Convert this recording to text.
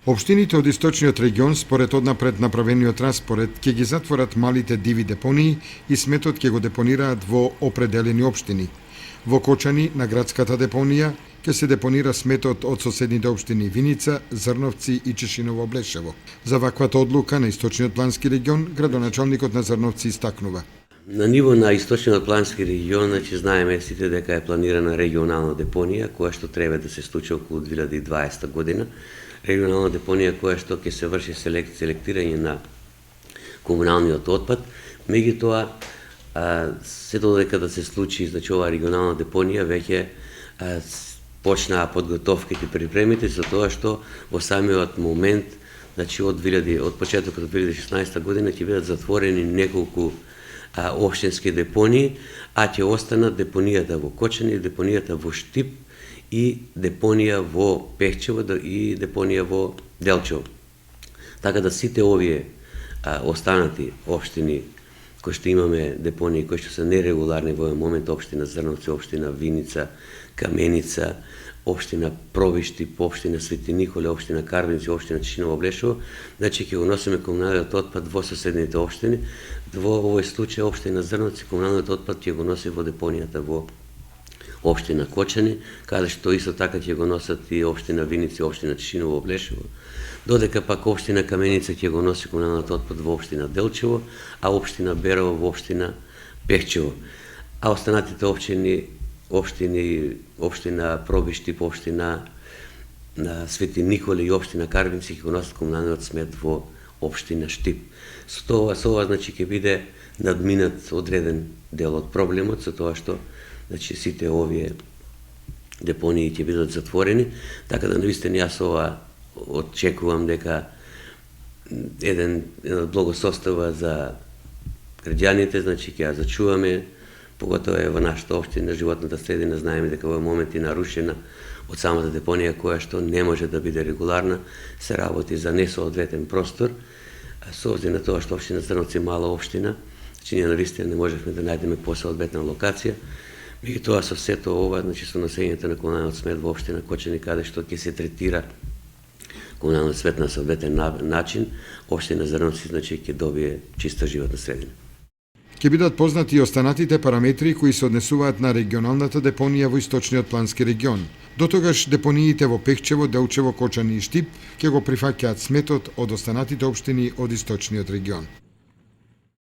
Општините од источниот регион според однапред направениот распоред ќе ги затворат малите диви депонии и сметот ќе го депонираат во определени општини. Во Кочани на градската депонија ќе се депонира сметот од соседните општини Виница, Зрновци и Чешиново Блешево. За ваквата одлука на источниот плански регион градоначалникот на Зрновци истакнува. На ниво на источниот плански регион, знаеме сите дека е планирана регионална депонија која што треба да се случи околу 2020 година. Регионална депонија која што ќе се врши селектирање на комуналниот отпад, меѓутоа се додека да се случи, оваа регионална депонија веќе почнаа подготовките, припремите за тоа што во самиот момент, од почетокот од 2016 година ќе бидат затворени неколку општински депонии, а ќе останат депонијата во Кочани, депонијата во Штип и депонија во Пехчево и депонија во Делчево. Така да сите овие останати општини кои што имаме депонии кои што се нерегуларни во овој момент, општина Зрновци, општина Виница, Каменица, општина Пробиштип, општина Свети Николе, општина Карвинци, општина Чешиново Блешево, ќе го носиме комуналниот отпад во соседните општини. Во овој случај општина Зрновци комуналниот отпад ќе го носи во депонијата во општина Кочани, каде што исто така ќе го носат и општина Виница и општина Чешиново Блешево, додека пак општина Каменица ќе го носи комуналниот отпад во општина Делчево, а општина Берово во општина Пехчево. А останатите општина Пробиштип, општина Свети Николе и општина Карвинци ќе го носат комуналниот смет во општина Штип. Со ова ќе биде надминат одреден дел од проблемот, со тоа што сите овие депонии ќе бидат затворени, така да навистина јас ова очекувам дека еден благосостава за граѓаните, ќе ја зачуваме, поготово е во нашата општина, животната средина, знаеме дека во момент е нарушена од самата депонија која што не може да биде регуларна, се работи за несоодветен простор, со обзир на тоа што општина Зрновци е мала општина, ние навистина не можевме да најдеме посоодветна локација, меѓутоа со сето ова, со носењето на комуналниот смет во општина Кочани, каде што ќе се третира комуналниот смет на соодветен начин, општина Зрновци ќе добие чиста животна средина. Ќе бидат познати и останатите параметри кои се однесуваат на регионалната депонија во источниот плански регион. Дотогаш депониите во Пехчево, Делчево, Кочани и Штип ќе го прифаќаат сметот од останатите општини од источниот регион.